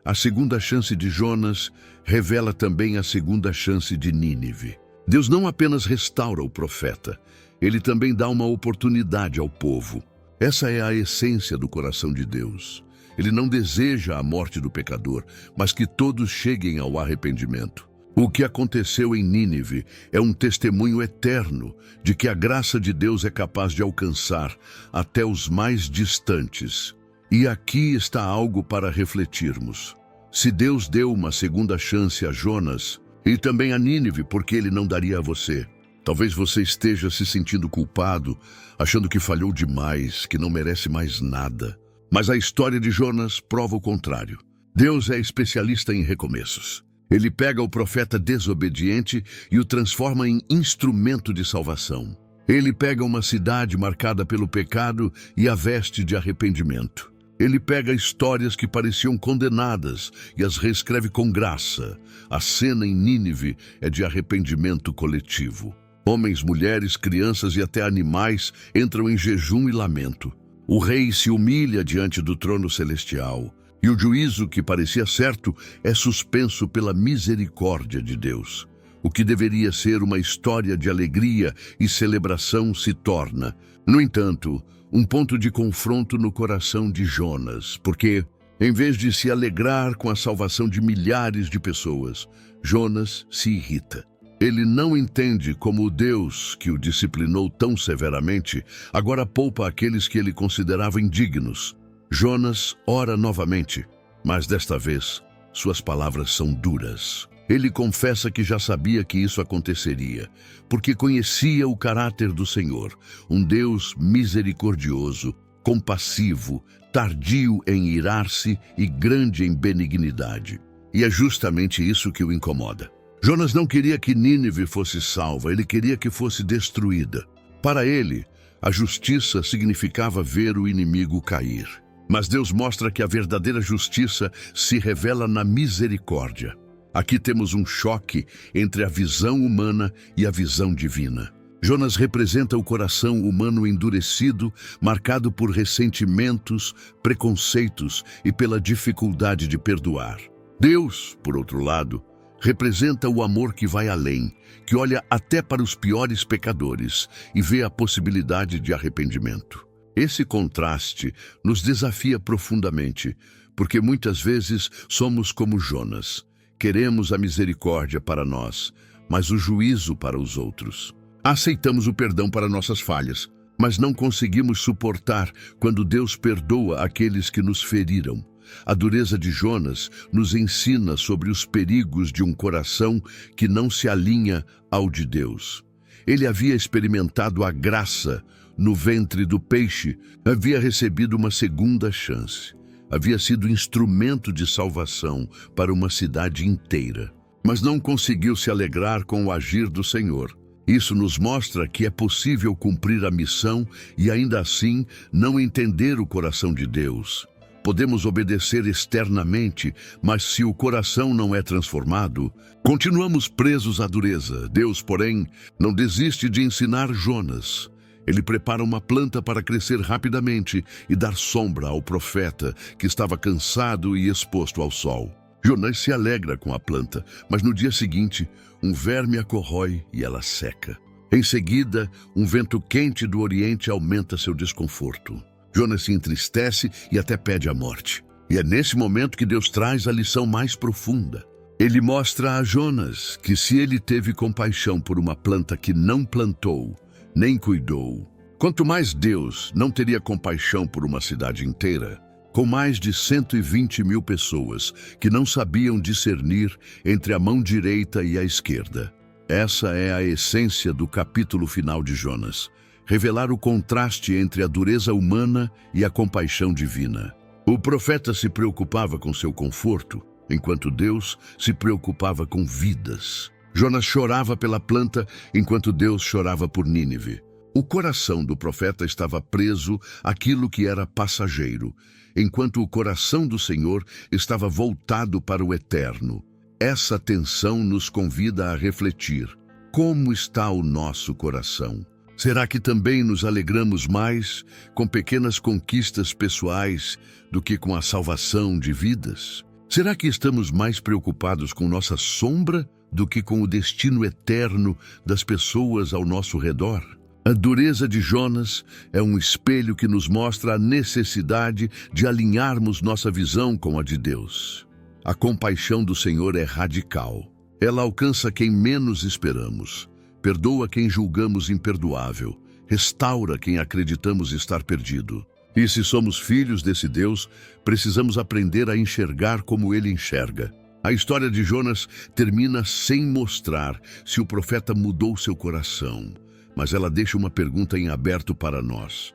A segunda chance de Jonas revela também a segunda chance de Nínive. Deus não apenas restaura o profeta, ele também dá uma oportunidade ao povo. Essa é a essência do coração de Deus. Ele não deseja a morte do pecador, mas que todos cheguem ao arrependimento. O que aconteceu em Nínive é um testemunho eterno de que a graça de Deus é capaz de alcançar até os mais distantes. E aqui está algo para refletirmos. Se Deus deu uma segunda chance a Jonas, e também a Nínive, por que Ele não daria a você? Talvez você esteja se sentindo culpado, achando que falhou demais, que não merece mais nada. Mas a história de Jonas prova o contrário. Deus é especialista em recomeços. Ele pega o profeta desobediente e o transforma em instrumento de salvação. Ele pega uma cidade marcada pelo pecado e a veste de arrependimento. Ele pega histórias que pareciam condenadas e as reescreve com graça. A cena em Nínive é de arrependimento coletivo. Homens, mulheres, crianças e até animais entram em jejum e lamento. O rei se humilha diante do trono celestial, e o juízo que parecia certo é suspenso pela misericórdia de Deus. O que deveria ser uma história de alegria e celebração se torna, no entanto, um ponto de confronto no coração de Jonas, porque, em vez de se alegrar com a salvação de milhares de pessoas, Jonas se irrita. Ele não entende como o Deus que o disciplinou tão severamente agora poupa aqueles que ele considerava indignos. Jonas ora novamente, mas desta vez suas palavras são duras. Ele confessa que já sabia que isso aconteceria, porque conhecia o caráter do Senhor, um Deus misericordioso, compassivo, tardio em irar-se e grande em benignidade. E é justamente isso que o incomoda. Jonas não queria que Nínive fosse salva, ele queria que fosse destruída. Para ele, a justiça significava ver o inimigo cair. Mas Deus mostra que a verdadeira justiça se revela na misericórdia. Aqui temos um choque entre a visão humana e a visão divina. Jonas representa o coração humano endurecido, marcado por ressentimentos, preconceitos e pela dificuldade de perdoar. Deus, por outro lado, representa o amor que vai além, que olha até para os piores pecadores e vê a possibilidade de arrependimento. Esse contraste nos desafia profundamente, porque muitas vezes somos como Jonas. Queremos a misericórdia para nós, mas o juízo para os outros. Aceitamos o perdão para nossas falhas, mas não conseguimos suportar quando Deus perdoa aqueles que nos feriram. A dureza de Jonas nos ensina sobre os perigos de um coração que não se alinha ao de Deus. Ele havia experimentado a graça no ventre do peixe, havia recebido uma segunda chance. Havia sido instrumento de salvação para uma cidade inteira, mas não conseguiu se alegrar com o agir do Senhor. Isso nos mostra que é possível cumprir a missão e ainda assim não entender o coração de Deus. Podemos obedecer externamente, mas se o coração não é transformado, continuamos presos à dureza. Deus, porém, não desiste de ensinar Jonas. Ele prepara uma planta para crescer rapidamente e dar sombra ao profeta que estava cansado e exposto ao sol. Jonas se alegra com a planta, mas no dia seguinte, um verme a corrói e ela seca. Em seguida, um vento quente do Oriente aumenta seu desconforto. Jonas se entristece e até pede a morte. E é nesse momento que Deus traz a lição mais profunda. Ele mostra a Jonas que se ele teve compaixão por uma planta que não plantou, nem cuidou, quanto mais Deus não teria compaixão por uma cidade inteira, com mais de 120 mil pessoas que não sabiam discernir entre a mão direita e a esquerda. Essa é a essência do capítulo final de Jonas. Revelar o contraste entre a dureza humana e a compaixão divina. O profeta se preocupava com seu conforto, enquanto Deus se preocupava com vidas. Jonas chorava pela planta, enquanto Deus chorava por Nínive. O coração do profeta estava preso àquilo que era passageiro, enquanto o coração do Senhor estava voltado para o eterno. Essa tensão nos convida a refletir. Como está o nosso coração? Será que também nos alegramos mais com pequenas conquistas pessoais do que com a salvação de vidas? Será que estamos mais preocupados com nossa sombra do que com o destino eterno das pessoas ao nosso redor? A dureza de Jonas é um espelho que nos mostra a necessidade de alinharmos nossa visão com a de Deus. A compaixão do Senhor é radical. Ela alcança quem menos esperamos. Perdoa quem julgamos imperdoável, restaura quem acreditamos estar perdido. E se somos filhos desse Deus, precisamos aprender a enxergar como ele enxerga. A história de Jonas termina sem mostrar se o profeta mudou seu coração, mas ela deixa uma pergunta em aberto para nós.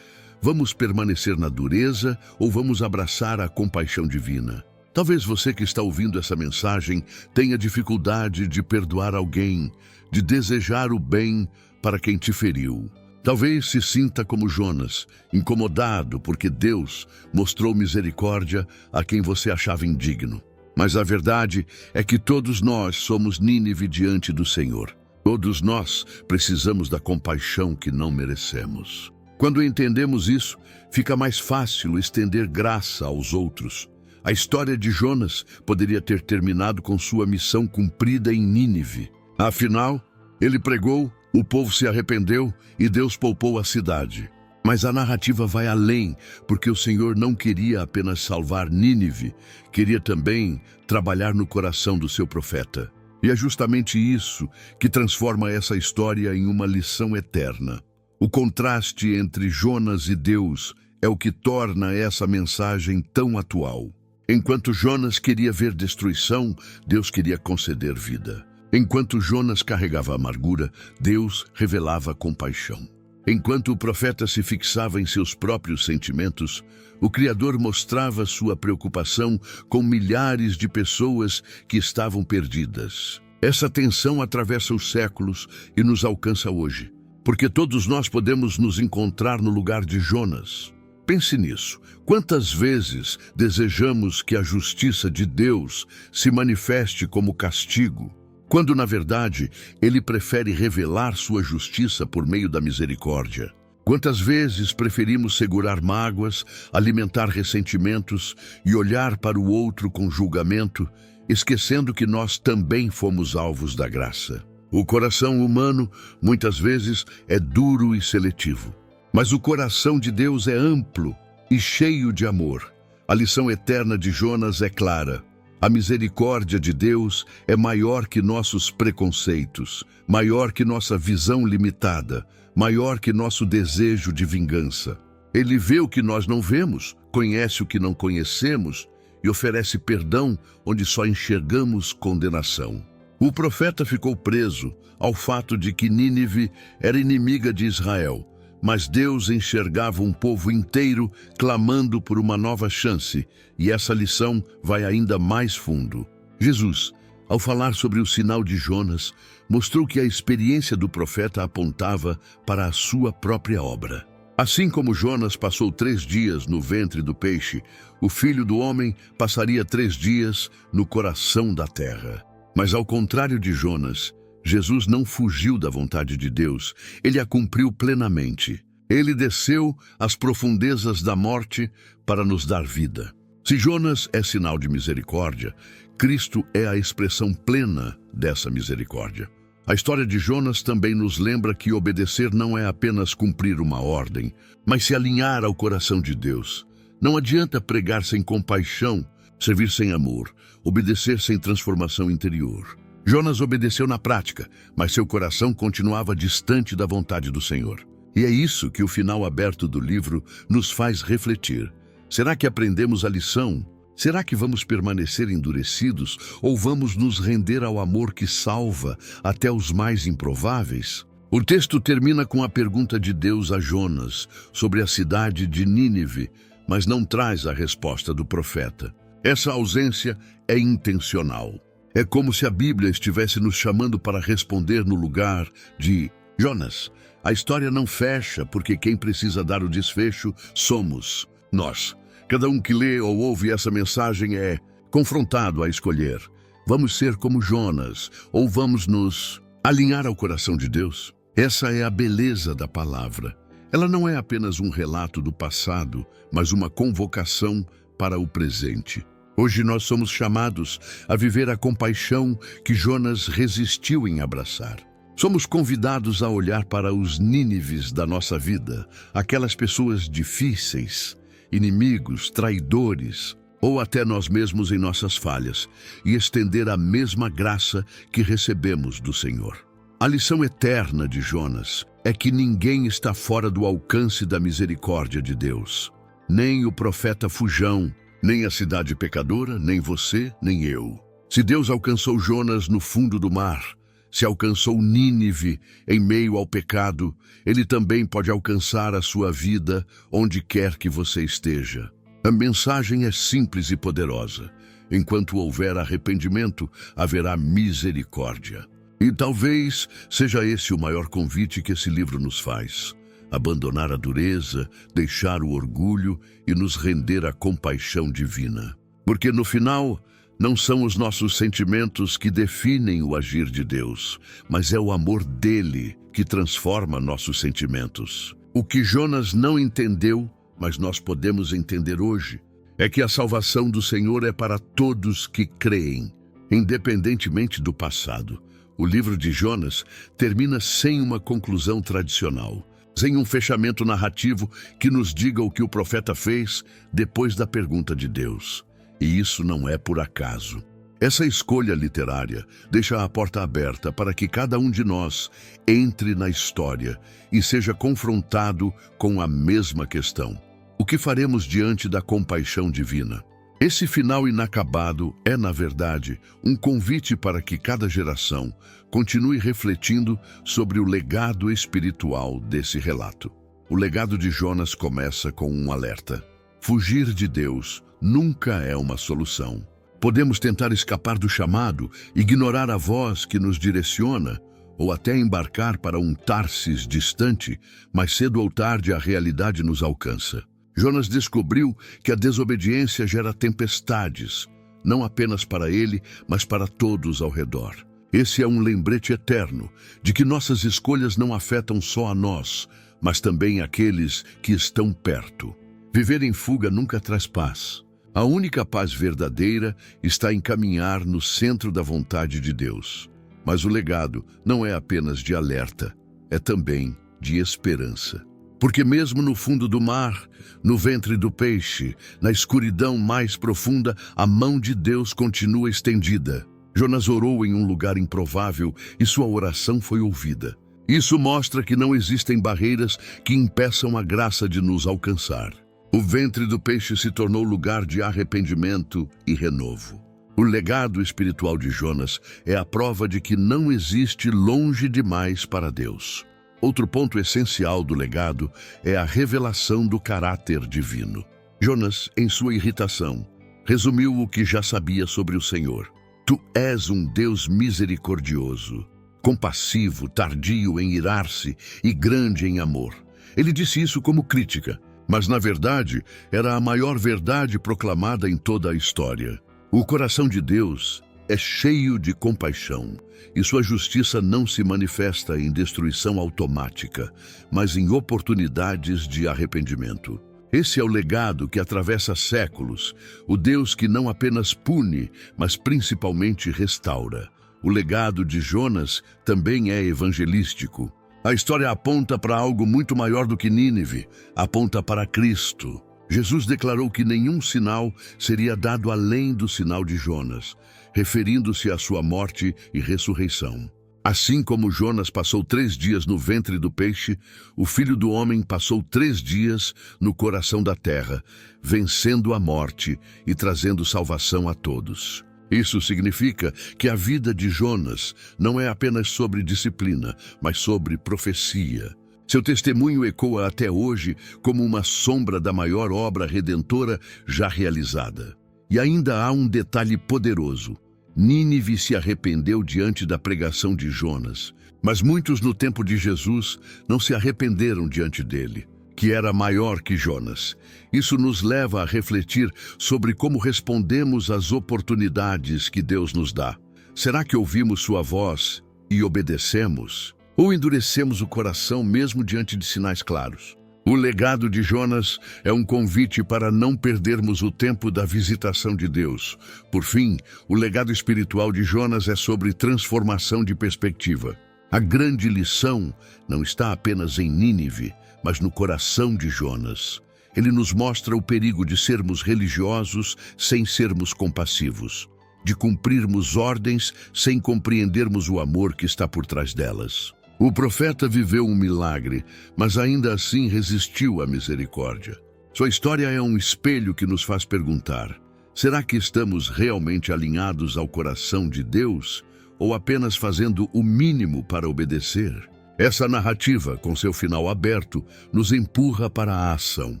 Vamos permanecer na dureza ou vamos abraçar a compaixão divina? Talvez você que está ouvindo essa mensagem tenha dificuldade de perdoar alguém, de desejar o bem para quem te feriu. Talvez se sinta como Jonas, incomodado porque Deus mostrou misericórdia a quem você achava indigno. Mas a verdade é que todos nós somos Nínive diante do Senhor. Todos nós precisamos da compaixão que não merecemos. Quando entendemos isso, fica mais fácil estender graça aos outros. A história de Jonas poderia ter terminado com sua missão cumprida em Nínive. Afinal, ele pregou, o povo se arrependeu e Deus poupou a cidade. Mas a narrativa vai além, porque o Senhor não queria apenas salvar Nínive, queria também trabalhar no coração do seu profeta. E é justamente isso que transforma essa história em uma lição eterna. O contraste entre Jonas e Deus é o que torna essa mensagem tão atual. Enquanto Jonas queria ver destruição, Deus queria conceder vida. Enquanto Jonas carregava amargura, Deus revelava compaixão. Enquanto o profeta se fixava em seus próprios sentimentos, o Criador mostrava sua preocupação com milhares de pessoas que estavam perdidas. Essa tensão atravessa os séculos e nos alcança hoje, porque todos nós podemos nos encontrar no lugar de Jonas. Pense nisso. Quantas vezes desejamos que a justiça de Deus se manifeste como castigo, quando, na verdade, ele prefere revelar sua justiça por meio da misericórdia? Quantas vezes preferimos segurar mágoas, alimentar ressentimentos e olhar para o outro com julgamento, esquecendo que nós também fomos alvos da graça? O coração humano, muitas vezes, é duro e seletivo. Mas o coração de Deus é amplo e cheio de amor. A lição eterna de Jonas é clara. A misericórdia de Deus é maior que nossos preconceitos, maior que nossa visão limitada, maior que nosso desejo de vingança. Ele vê o que nós não vemos, conhece o que não conhecemos e oferece perdão onde só enxergamos condenação. O profeta ficou preso ao fato de que Nínive era inimiga de Israel, mas Deus enxergava um povo inteiro clamando por uma nova chance, e essa lição vai ainda mais fundo. Jesus, ao falar sobre o sinal de Jonas, mostrou que a experiência do profeta apontava para a sua própria obra. Assim como Jonas passou 3 dias no ventre do peixe, o Filho do Homem passaria 3 dias no coração da terra. Mas ao contrário de Jonas, Jesus não fugiu da vontade de Deus, ele a cumpriu plenamente. Ele desceu às profundezas da morte para nos dar vida. Se Jonas é sinal de misericórdia, Cristo é a expressão plena dessa misericórdia. A história de Jonas também nos lembra que obedecer não é apenas cumprir uma ordem, mas se alinhar ao coração de Deus. Não adianta pregar sem compaixão, servir sem amor, obedecer sem transformação interior. Jonas obedeceu na prática, mas seu coração continuava distante da vontade do Senhor. E é isso que o final aberto do livro nos faz refletir. Será que aprendemos a lição? Será que vamos permanecer endurecidos ou vamos nos render ao amor que salva até os mais improváveis? O texto termina com a pergunta de Deus a Jonas sobre a cidade de Nínive, mas não traz a resposta do profeta. Essa ausência é intencional. É como se a Bíblia estivesse nos chamando para responder no lugar de Jonas. A história não fecha porque quem precisa dar o desfecho somos nós. Cada um que lê ou ouve essa mensagem é confrontado a escolher. Vamos ser como Jonas ou vamos nos alinhar ao coração de Deus? Essa é a beleza da palavra. Ela não é apenas um relato do passado, mas uma convocação para o presente. Hoje nós somos chamados a viver a compaixão que Jonas resistiu em abraçar. Somos convidados a olhar para os Nínives da nossa vida, aquelas pessoas difíceis, inimigos, traidores, ou até nós mesmos em nossas falhas, e estender a mesma graça que recebemos do Senhor. A lição eterna de Jonas é que ninguém está fora do alcance da misericórdia de Deus. Nem o profeta fujão, nem a cidade pecadora, nem você, nem eu. Se Deus alcançou Jonas no fundo do mar, se alcançou Nínive em meio ao pecado, Ele também pode alcançar a sua vida onde quer que você esteja. A mensagem é simples e poderosa. Enquanto houver arrependimento, haverá misericórdia. E talvez seja esse o maior convite que esse livro nos faz. Abandonar a dureza, deixar o orgulho e nos render à compaixão divina. Porque no final, não são os nossos sentimentos que definem o agir de Deus, mas é o amor dele que transforma nossos sentimentos. O que Jonas não entendeu, mas nós podemos entender hoje, é que a salvação do Senhor é para todos que creem, independentemente do passado. O livro de Jonas termina sem uma conclusão tradicional, sem um fechamento narrativo que nos diga o que o profeta fez depois da pergunta de Deus. E isso não é por acaso. Essa escolha literária deixa a porta aberta para que cada um de nós entre na história e seja confrontado com a mesma questão. O que faremos diante da compaixão divina? Esse final inacabado é, na verdade, um convite para que cada geração continue refletindo sobre o legado espiritual desse relato. O legado de Jonas começa com um alerta. Fugir de Deus nunca é uma solução. Podemos tentar escapar do chamado, ignorar a voz que nos direciona, ou até embarcar para um Tarsis distante, mas cedo ou tarde a realidade nos alcança. Jonas descobriu que a desobediência gera tempestades, não apenas para ele, mas para todos ao redor. Esse é um lembrete eterno de que nossas escolhas não afetam só a nós, mas também aqueles que estão perto. Viver em fuga nunca traz paz. A única paz verdadeira está em caminhar no centro da vontade de Deus. Mas o legado não é apenas de alerta, é também de esperança. Porque mesmo no fundo do mar, no ventre do peixe, na escuridão mais profunda, a mão de Deus continua estendida. Jonas orou em um lugar improvável e sua oração foi ouvida. Isso mostra que não existem barreiras que impeçam a graça de nos alcançar. O ventre do peixe se tornou lugar de arrependimento e renovo. O legado espiritual de Jonas é a prova de que não existe longe demais para Deus. Outro ponto essencial do legado é a revelação do caráter divino. Jonas, em sua irritação, resumiu o que já sabia sobre o Senhor. Tu és um Deus misericordioso, compassivo, tardio em irar-se e grande em amor. Ele disse isso como crítica, mas na verdade era a maior verdade proclamada em toda a história. O coração de Deus é cheio de compaixão, e sua justiça não se manifesta em destruição automática, mas em oportunidades de arrependimento. Esse é o legado que atravessa séculos, o Deus que não apenas pune, mas principalmente restaura. O legado de Jonas também é evangelístico. A história aponta para algo muito maior do que Nínive, aponta para Cristo. Jesus declarou que nenhum sinal seria dado além do sinal de Jonas, referindo-se à sua morte e ressurreição. Assim como Jonas passou 3 dias no ventre do peixe, o Filho do Homem passou 3 dias no coração da terra, vencendo a morte e trazendo salvação a todos. Isso significa que a vida de Jonas não é apenas sobre disciplina, mas sobre profecia. Seu testemunho ecoa até hoje como uma sombra da maior obra redentora já realizada. E ainda há um detalhe poderoso. Nínive se arrependeu diante da pregação de Jonas, mas muitos no tempo de Jesus não se arrependeram diante dele, que era maior que Jonas. Isso nos leva a refletir sobre como respondemos às oportunidades que Deus nos dá. Será que ouvimos sua voz e obedecemos? Ou endurecemos o coração mesmo diante de sinais claros? O legado de Jonas é um convite para não perdermos o tempo da visitação de Deus. Por fim, o legado espiritual de Jonas é sobre transformação de perspectiva. A grande lição não está apenas em Nínive, mas no coração de Jonas. Ele nos mostra o perigo de sermos religiosos sem sermos compassivos, de cumprirmos ordens sem compreendermos o amor que está por trás delas. O profeta viveu um milagre, mas ainda assim resistiu à misericórdia. Sua história é um espelho que nos faz perguntar: será que estamos realmente alinhados ao coração de Deus ou apenas fazendo o mínimo para obedecer? Essa narrativa, com seu final aberto, nos empurra para a ação.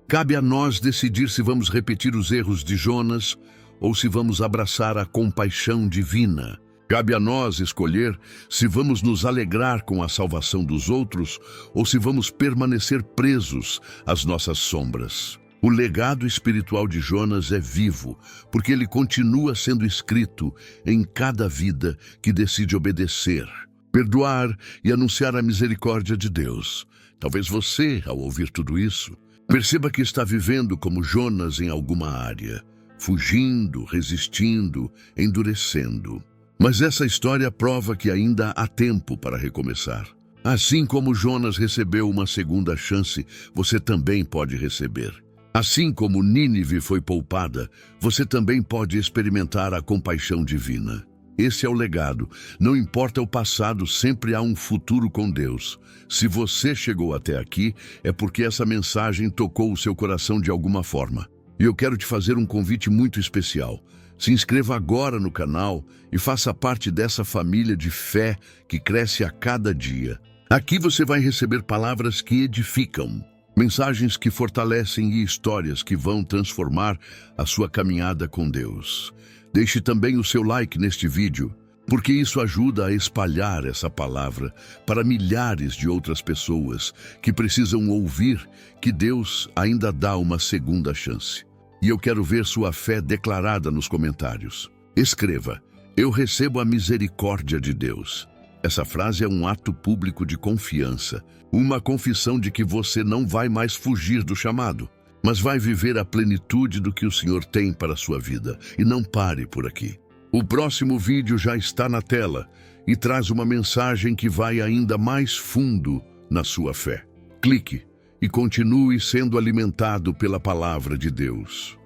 Cabe a nós decidir se vamos repetir os erros de Jonas ou se vamos abraçar a compaixão divina. Cabe a nós escolher se vamos nos alegrar com a salvação dos outros ou se vamos permanecer presos às nossas sombras. O legado espiritual de Jonas é vivo, porque ele continua sendo escrito em cada vida que decide obedecer, perdoar e anunciar a misericórdia de Deus. Talvez você, ao ouvir tudo isso, perceba que está vivendo como Jonas em alguma área, fugindo, resistindo, endurecendo. Mas essa história prova que ainda há tempo para recomeçar. Assim como Jonas recebeu uma segunda chance, você também pode receber. Assim como Nínive foi poupada, você também pode experimentar a compaixão divina. Esse é o legado. Não importa o passado, sempre há um futuro com Deus. Se você chegou até aqui, é porque essa mensagem tocou o seu coração de alguma forma. E eu quero te fazer um convite muito especial. Se inscreva agora no canal e faça parte dessa família de fé que cresce a cada dia. Aqui você vai receber palavras que edificam, mensagens que fortalecem e histórias que vão transformar a sua caminhada com Deus. Deixe também o seu like neste vídeo, porque isso ajuda a espalhar essa palavra para milhares de outras pessoas que precisam ouvir que Deus ainda dá uma segunda chance. E eu quero ver sua fé declarada nos comentários. Escreva: eu recebo a misericórdia de Deus. Essa frase é um ato público de confiança, uma confissão de que você não vai mais fugir do chamado, mas vai viver a plenitude do que o Senhor tem para a sua vida. E não pare por aqui. O próximo vídeo já está na tela e traz uma mensagem que vai ainda mais fundo na sua fé. Clique e continue sendo alimentado pela palavra de Deus.